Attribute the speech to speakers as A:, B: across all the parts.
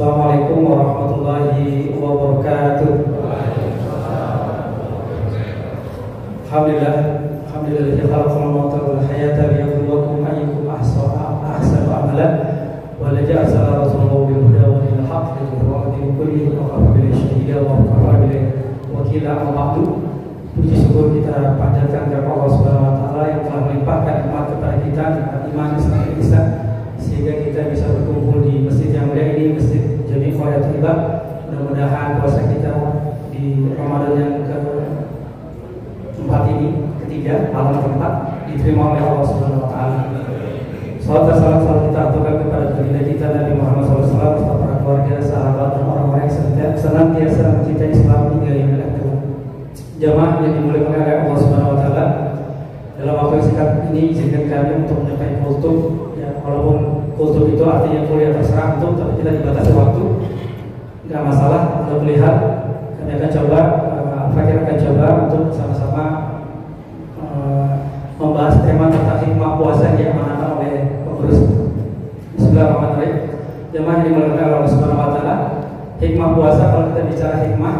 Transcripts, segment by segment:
A: Assalamualaikum warahmatullahi wabarakatuh. Alhamdulillah, alhamdulillah khalaqal mauta wal hayata liyabluwakum ayyukum ahsanu amala wa la ja'ala rasulahu bil huda wa dinil haqq wa din kulli wa kafa bil shahida wa kafa bil wakila al-abdu. Puji syukur kita panjatkan kepada Allah Subhanahu wa taala yang telah melimpahkan nikmat kepada kita iman Islam sehingga kita bisa berkumpul di masjid yang mulia ini, Masjid Jami' Qaryat Ibad. Mudah-mudahan puasa kita di Ramadan yang keempat ini, ketiga, malam keempat, diterima oleh Allah Subhanahu wa taala. Salawat dan salam selalu kita aturkan kepada baginda kita Nabi Muhammad SAW, serta para keluarga, sahabat dan orang-orang yang senantiasa mencintai Islam hingga yang akhir. Jamaah yang dimuliakan oleh Allah Subhanahu wa taala, dalam waktu yang singkat ini izinkan kami untuk menyampaikan kultum. Ya, walaupun kultum itu artinya kuliah terserah untuk, tapi kita dibatasi waktu, nggak masalah. Untuk melihat, kami akan coba, Fakir akan coba untuk sama-sama membahas tema tentang hikmah puasa yang diamanahkan oleh pengurus. Bismillahirrahmanirrahim. Jemaah yang dimuliakan oleh Allah Subhanahu wa taala, hikmah puasa, kalau kita bicara hikmah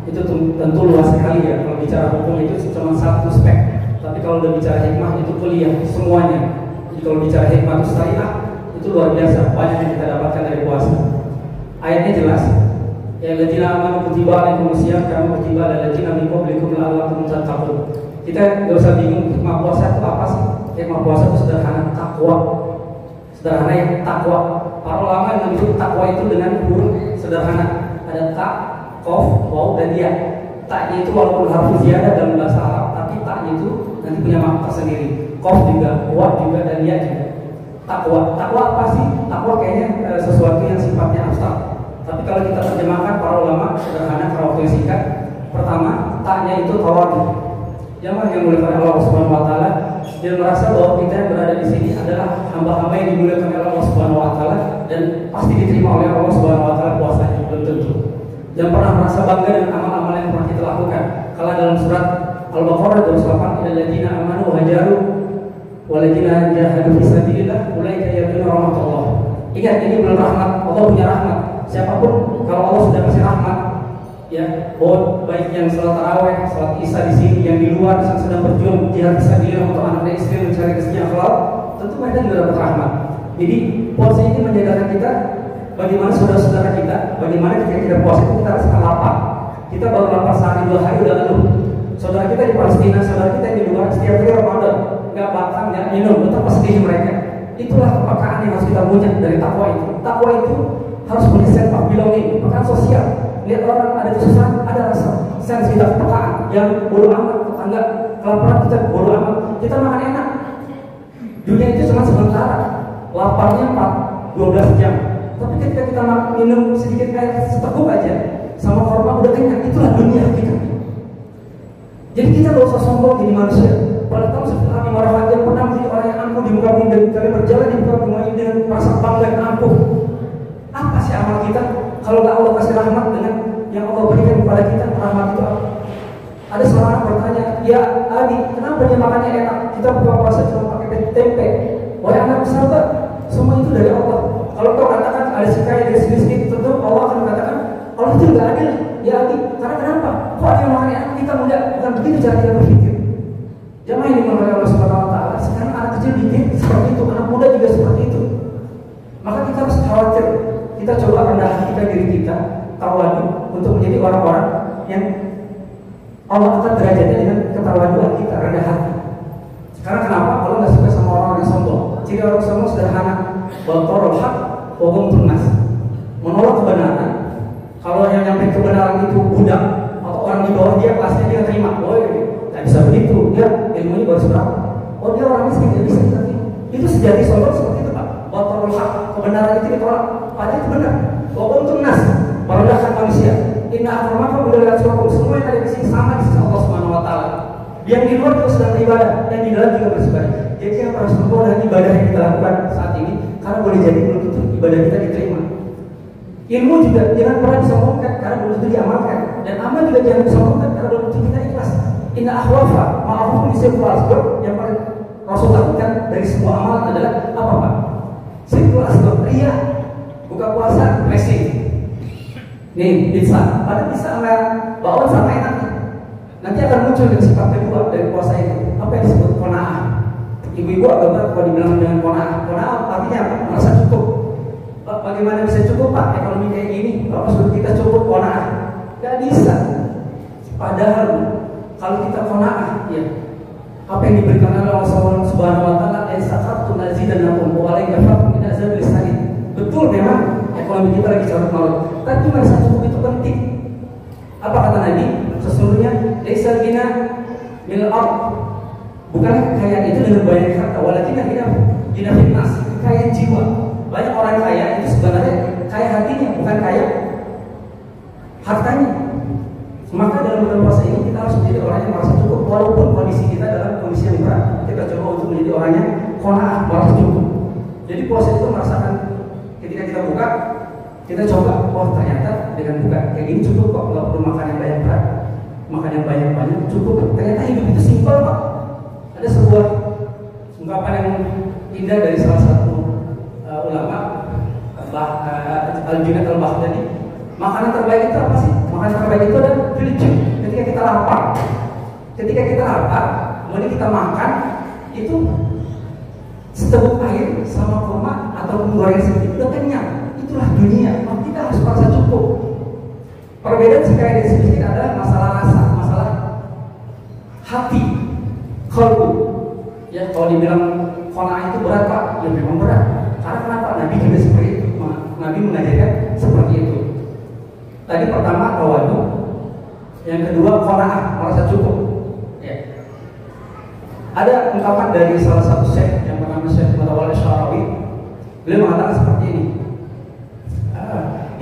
A: itu tentu luas sekali ya. Kalau bicara hukum itu cuma satu aspek, tapi kalau udah bicara hikmah itu kuliah semuanya. Jadi kalau bicara hikmah itu syariah itu luar biasa, banyak yang kita dapatkan dari puasa. Ayatnya jelas. Ya alladzina amanu kutiba alaikumusiyam kama kutiba alal ladzina min qablikum la'allakum tattaqun. Kita enggak usah bingung hikmah puasa itu apa sih? Hikmah puasa itu sederhana, takwa. Sederhana yang takwa. Para ulama yang menyebut takwa itu dengan huruf sederhana. Ada ta, qaf, waw dan ya. Ta-nya itu walaupun harus ziyadah dalam bahasa Arab, tapi ta-nya itu nanti punya makna tersendiri. Qaf juga, wa juga dan ya juga. Takwa. Takwa apa sih? Takwa kayaknya sesuatu yang sifatnya abstrak. Tapi kalau kita terjemahkan para ulama sederhana pada waktu yang singkat, pertama taknya itu tawadu. Jamaah yang dimuliakan Allah Subhanahu wa taala, dia merasa bahwa kita yang berada di sini adalah hamba-hamba yang dimuliakan oleh Allah Subhanahu wa taala dan pasti diterima oleh Allah Subhanahu wa taala puasanya, belum tentu. Dan pernah merasa bangga dengan amal-amal yang pernah kita lakukan. Kalau dalam surat Al-Baqarah 28, alladzina amanu wa hajaru walladzina jahadu fi sabilillah ulaika yarjuna rahmatullah. Ingat, ini bulan rahmat, Allah punya rahmat. Siapapun kalau Allah sudah kasih rahmat, ya, baik yang salat tarawih, salat isya di sini, yang di luar yang sedang berjuang jihad fisabilillah untuk anak dan istri mencari rezekinya halal, tentu mereka juga dapat rahmat. Jadi puasa ini menyadarkan kita bagaimana saudara-saudara kita, bagaimana ketika kita puasa itu kita rasakan lapar. Kita baru lapar sehari 2 hari udah lalu. Saudara kita di Palestina, saudara kita yang di luar setiap hari Ramadan nggak makan, nggak minum, betapa sedih mereka. Itulah kepekaan yang harus kita punya dari takwa itu. Takwa itu harus punya sense of belonging, kepekaan sosial. Lihat orang ada kesusahan, ada rasa sense kita kepekaan. Yang bodo amat, tetangga kelaparan kita bodo amat, kita makan enak. Dunia itu cuma sementara, laparnya 12 jam. Tapi ketika kita minum sedikit air seteguk aja, sama korma udah kenyang, itulah dunia kita. Jadi kita gak usah sombong jadi manusia. Pada tahun setelah 5 Ramadan pernah menjadi orang yang angkuh di muka bumi dan kalian berjalan di muka bumi ini dengan rasa bangga dan angkuh. Apa sih amal kita kalau nggak Allah kasih rahmat dengan yang Allah berikan kepada kita? Rahmat itu apa? Ada seorang bertanya, ya Adi, kenapa dia makannya enak? Kita buka puasa cuma pakai tempe. Wahai anak sahabat, semua itu dari Allah. Kalau kau katakan ada sikaya dari sedikit, tentu Allah akan mengatakan Allah itu nggak adil. Ya Adi, karena kenapa? Kok ada yang makan enak kita enggak? Bukan begitu cara kita berpikir. Jamaah yang dimulai Allah Subhanahu wa taala. Sekarang anak kecil bikin seperti itu, anak muda juga seperti itu. Maka kita harus khawatir. Kita coba rendahkan diri kita, tawadu untuk menjadi orang-orang yang Allah akan derajatnya dengan ketawaduan kita, rendah hati. Karena kenapa? Allah nggak suka sama orang yang sombong. Ciri orang sombong sederhana, batarul haq wa ghamtun nas. Menolak kebenaran. Kalau yang nyampe kebenaran itu budak atau orang di bawah dia kelasnya dia terima. Oh, nggak bisa begitu. Dia ilmunya baru seberapa. Oh, dia orang miskin, dia bisa terima. Itu sejati sombong seperti itu, Pak. Batarul haq, kebenaran itu ditolak. Padahal itu benar. Walaupun nas merendahkan manusia. Inna akramakum indallahi semua yang ada di sini sama di sisi Allah Subhanahu wa taala. Yang di luar juga sedang beribadah, yang di dalam juga beribadah. Jadi yang harus bersyukur dengan ibadah yang kita lakukan saat ini, karena boleh jadi belum tentu ibadah kita diterima. Ilmu juga jangan pernah disombongkan karena belum tentu diamalkan, dan amal juga jangan disombongkan karena belum tentu kita ikhlas. Inna akhwafa ma'rufun bisirul asghar, yang paling Rasul lakukan dari semua amalan adalah apa, Pak? Sirul asghar, riya. Buka puasa, racing. Nih bisa, pada bisa nggak bawaan sama enaknya. Nanti akan muncul dari sifat kedua dari puasa itu, apa yang disebut qanaah. Ibu-ibu agak berat kalau dibilang dengan qanaah. Qanaah artinya apa? Merasa cukup. Bagaimana bisa cukup Pak? Ekonomi kayak gini, Bapak suruh kita cukup qanaah? Gak bisa. Padahal kalau kita qanaah, ya apa yang diberikan oleh Allah Subhanahu Wa Taala, "Insaqatu nazidannakum wa la yafakum min azabil sa'id." Betul memang ekonomi kita lagi carut marut, tapi merasa cukup itu penting. Apa kata Nabi? Sesungguhnya laisa ghina minal ard. Bukan kekayaan itu dengan banyak harta, walakin ghina fitnas, kekayaan jiwa. Banyak orang kaya itu sebenarnya kaya hatinya, bukan kaya hartanya. Maka dalam bulan puasa ini kita harus menjadi orang yang merasa cukup, walaupun kondisi kita dalam kondisi yang berat. Kita coba untuk menjadi orang yang qanaah, merasa cukup. Jadi puasa itu merasakan ketika kita buka, kita coba, oh ternyata dengan buka kayak gini cukup kok, nggak perlu makan yang banyak berat, makan yang banyak cukup. Ternyata hidup itu simpel kok. Ada sebuah ungkapan yang indah dari salah satu ulama, Al-Junaid Al-Baghdadi. Makanan terbaik itu apa sih? Makanan terbaik itu adalah filju. Ketika kita lapar, kemudian kita makan itu seteguk air sama kurma atau goreng sedikit udah kenyang. Itulah dunia. Maka kita harus merasa cukup. Perbedaan sekali dan sedikit adalah masalah rasa, masalah hati, qalbu. Ya, kalau dibilang qanaah itu berat Pak, ya memang berat. Karena kenapa? Nabi juga seperti itu. Nabi mengajarkan seperti itu. Tadi pertama tawadu, yang kedua qanaah, merasa cukup. Ya. Ada ungkapan dari salah satu syekh yang bernama Syekh Mutawalli Syarawi. Beliau mengatakan seperti ini.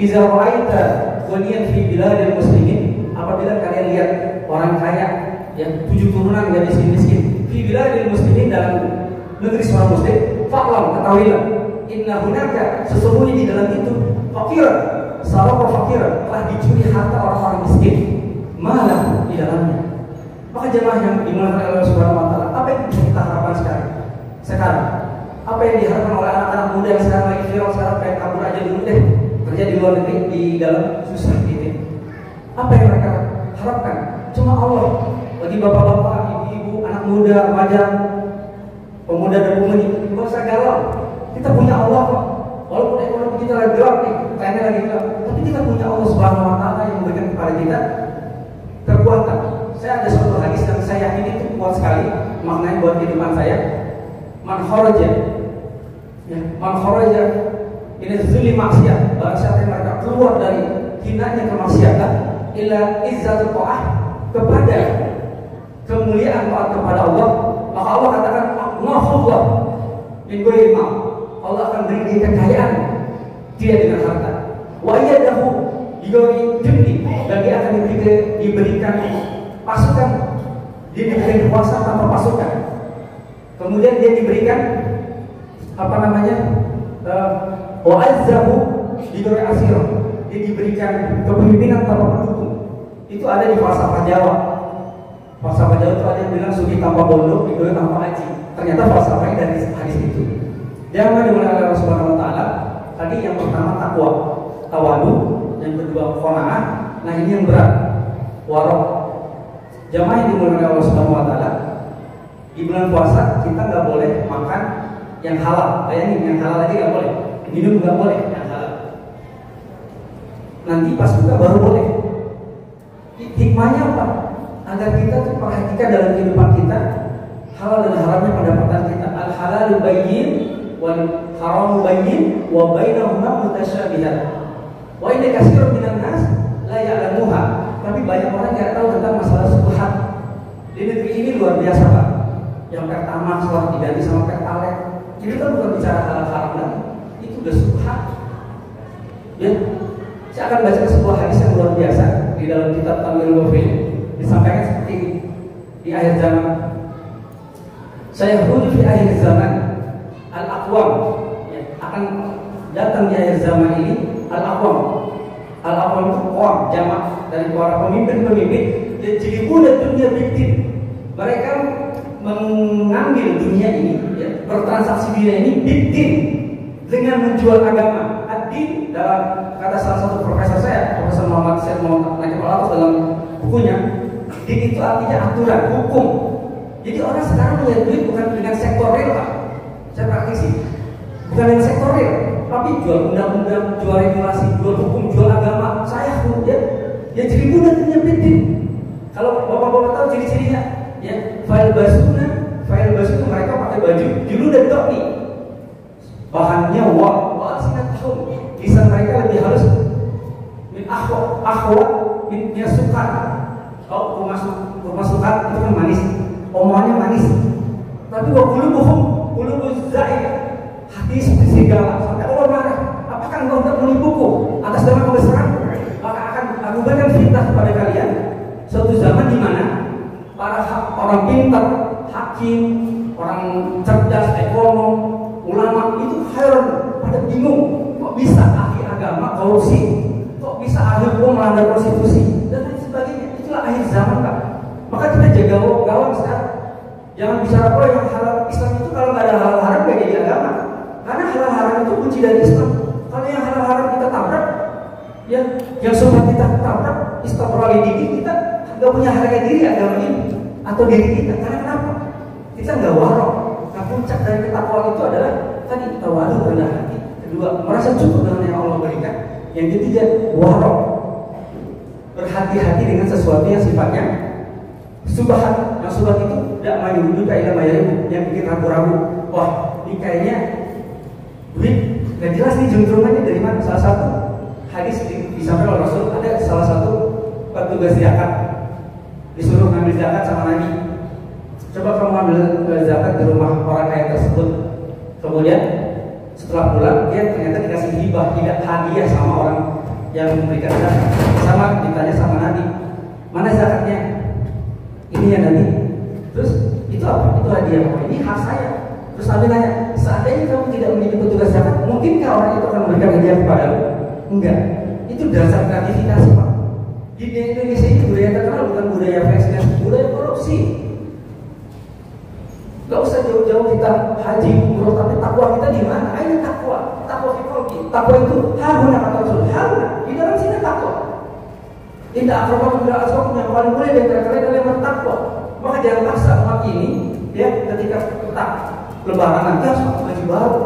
A: Iza ra'aita ghaniyan fi biladil muslimin, apabila kalian lihat orang kaya yang 7 turunan dari miskin fi biladil muslimin, dalam negeri seorang muslim, fa'lam, ketahuilah, inna hunaka, sesungguhnya di dalam itu fakir, saraka fakir, telah dicuri harta orang-orang miskin, malah di dalamnya. Maka jemaah yang dimuliakan oleh Allah Subhanahu Wa Taala, apa yang bisa kita harapkan sekarang? Apa yang diharapkan oleh anak-anak muda yang sekarang lagi viral, sekarang pengen kabur aja dulu deh, kerja di luar negeri, di dalam susah gitu. Apa yang mereka harapkan? Cuma Allah. Bagi bapak-bapak, ibu-ibu, anak muda, remaja, pemuda dan pemudi, nggak usah galau. Kita punya Allah kok. Walaupun ekonomi kita lagi gelap nih, kayaknya lagi gelap, tapi kita punya Allah Subhanahu Wa Taala yang memberikan kepada kita kekuatan. Saya ada suatu hadis yang saya yakin itu kuat sekali maknanya buat kehidupan saya. Man kharaja, ya, man kharaja ini zulli maksiat, barang siapa yang mereka keluar dari hinanya kemaksiatan, ila izzatul ta'ah, kepada kemuliaan taat kepada Allah, maka Allah katakan nafullah min ghairi ma, Allah akan beri dia kekayaan tidak dengan harta. Wa yadahu bighairi jundi, dan dia akan diberikan pasukan, dia diberikan kekuasaan tanpa pasukan. Kemudian dia diberikan apa namanya, wa azzahu bighairi asir, dia diberikan kepemimpinan tanpa pendukung. Itu ada di falsafah Jawa. Falsafah Jawa itu ada yang bilang sugi tanpa bondo, bighairi tanpa aji. Ternyata falsafahnya dari hadis itu. Jangan dimulai oleh Allah Subhanahu Wa Taala. Tadi yang pertama takwa, tawadu, yang kedua qanaah. Nah ini yang berat, warok. Jamaah yang dimulai oleh Allah Subhanahu Wa Taala. Di bulan puasa kita nggak boleh makan yang halal. Bayangin, yang halal aja nggak boleh. Minum nggak boleh yang halal. Nanti pas buka baru boleh. Hikmahnya apa? Agar kita tuh perhatikan dalam kehidupan kita halal dan haramnya pendapatan kita. Al halalu bayyin wal haramu bayyin wa bainahuma mutasyabihat. Wa inna katsirun minan nas la ya'lamuha. Tapi banyak orang yang tahu tentang masalah subhat. Di negeri ini luar biasa Pak. Yang pertama setelah diganti sama pertalite, ini kan bukan bicara halal haram lagi. Itu udah subhat. Ya, saya akan baca sebuah hadis yang luar biasa di dalam kitab Tamyiul Ghafil. Disampaikan seperti ini di akhir zaman. Saya hujud di akhir zaman al-aqwam, ya, akan datang di akhir zaman ini al-aqwam. Al-aqwam itu qawm, jamak dari para pemimpin-pemimpin dan jilibun dunia biktin. Mereka mengambil dunia ini, ya, bertransaksi dunia ini biktin dengan menjual agama. Ad-din dalam kata salah satu profesor saya, Profesor Muhammad Syed Muhammad Najib Al-Atas dalam bukunya, din itu artinya aturan, hukum. Jadi orang sekarang melihat duit bukan dengan sektor real, Pak. Saya praktisi, bukan dengan sektor real, tapi jual undang-undang, jual regulasi, jual hukum, jual agama. Saya kemudian ya jadi mudah nyempitin. Kalau bapak-bapak tahu ciri-cirinya, ya file basuna itu mereka pakai baju julu dan topi. Bahannya wal singkat tahun. Lisan mereka lebih halus. Min akhwa min yasukan. Kalau pemasukan itu kan manis, omongannya manis. Tapi wa qulubuhum zaid. Hati seperti serigala. Sampai Allah marah. Apakah engkau hendak menipuku atas nama kebesaran? Maka akan aku berikan fitnah kepada kalian. Suatu zaman di mana para orang pintar, hakim, orang cerdas, ekonom, ulama itu heran, pada bingung, kok bisa ahli agama korupsi, kok bisa ahli hukum melanggar konstitusi dan lain sebagainya. Itulah akhir zaman, Pak. Maka kita jaga gawang sekarang. Jangan bicara yang halal Islam itu kalau nggak ada halal haram nggak jadi agama. Karena halal haram itu kunci dari Islam. Kalau yang halal haram kita tabrak, yang sunnah kita tabrak, istiqrari diri kita nggak punya harga diri agama ini atau diri kita. Karena kenapa? Kita nggak warok. Nah, puncak dari ketakwaan itu adalah tadi tawadu, rendah hati. Kedua, merasa cukup dengan yang Allah berikan. Yang ketiga, warok, berhati-hati dengan sesuatu yang sifatnya subhat. Yang subhat itu tidak mayu kayak yang bikin ragu-ragu. Wah, ini kayaknya duit nggak jelas nih juntrungannya dari mana. Salah satu hadis disampaikan oleh Rasul, ada salah satu petugas zakat disuruh ngambil zakat sama Nabi. Coba kamu ambil zakat di rumah orang kaya tersebut. Kemudian setelah pulang dia ternyata dikasih hibah, tidak hadiah sama orang yang memberikan zakat. Sama ditanya sama Nabi, mana zakatnya? Ini ya Nabi. Terus itu apa? Itu hadiah. Oh, ini hak saya. Terus Nabi nanya, seandainya kamu tidak menjadi petugas zakat, mungkinkah orang itu akan memberikan hadiah kepadamu? Enggak. Itu dasar gratifikasi, Pak. Di Indonesia ini budaya terkenal bukan budaya presiden, budaya korupsi. Gak usah jauh-jauh kita haji umroh, tapi takwa kita di mana? Ayo takwa, takwa fiqhi. Takwa itu haruna kata Rasul, haruna. Di dalam sini takwa. Tidak akrabakum bil aswaq, yang paling mulia di antara kalian adalah yang bertakwa. Maka jangan paksa umat ini, ya ketika kita lebaran nanti harus pakai baju baru,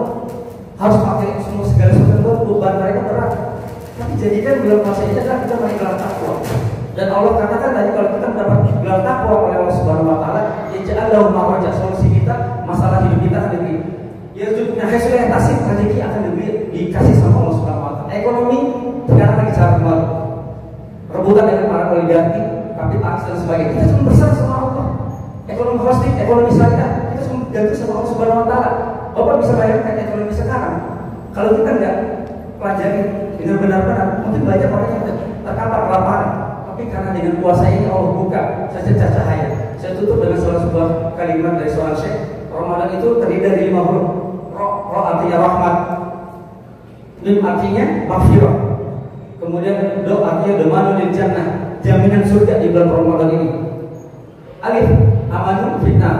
A: harus pakai semua segala sesuatu baru, beban mereka berat. Tapi jadikan bulan puasa ini adalah kita menggelar takwa. Dan Allah katakan tadi kalau kita mendapat gelar takwa oleh Allah Subhanahu Wa Taala, Yaj'allahu makhraja, solusi kita, masalah hidup kita akan diberi. Yarzuqna haitsu la yahtasib, rezeki akan dikasih sama Allah Subhanahu Wa Taala. Ekonomi sekarang lagi sangat kuat. Rebutan dengan para oligarki, kapitalis dan sebagainya. Kita cuma bersama sama Allah. Ekonomi holistik, ekonomi syariah, kita cuma ganti sama Allah Subhanahu Wa Taala. Bapak bisa bayangkan ekonomi sekarang. Kalau kita nggak pelajari dengan benar-benar, mungkin banyak orang yang terkapar kelaparan. Tapi karena dengan puasa ini Allah buka secercah cahaya. Saya tutup dengan sebuah kalimat dari seorang syekh. Ramadan itu terdiri dari 5 huruf. Ro artinya rahmat, mim artinya maghfirah, kemudian do artinya domanu lil jannah, jaminan surga di bulan Ramadan ini. Alif, amanun fitnah,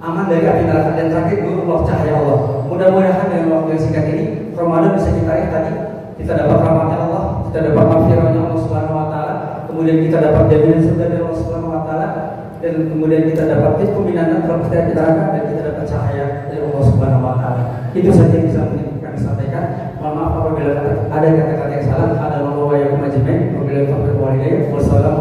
A: aman dari api neraka, dan terakhir nurullah, cahaya Allah. Mudah-mudahan dengan waktu yang singkat ini Ramadan bisa kita lihat tadi, kita dapat rahmatnya Allah, kita dapat maghfirahnya Allah Subhanahu Wa Taala, kemudian kita dapat jaminan surga dari Allah Subhanahu Wa Taala, dan kemudian kita dapat keminan kalau kita neraka, dan kita dapat cahaya dari Allah Subhanahu Wa Taala. Itu saja yang bisa kami sampaikan. Mohon maaf apabila ada kata-kata yang salah. Ada wa yakum ajmain. Wabillahi taufiq wal hidayah. Wassalamu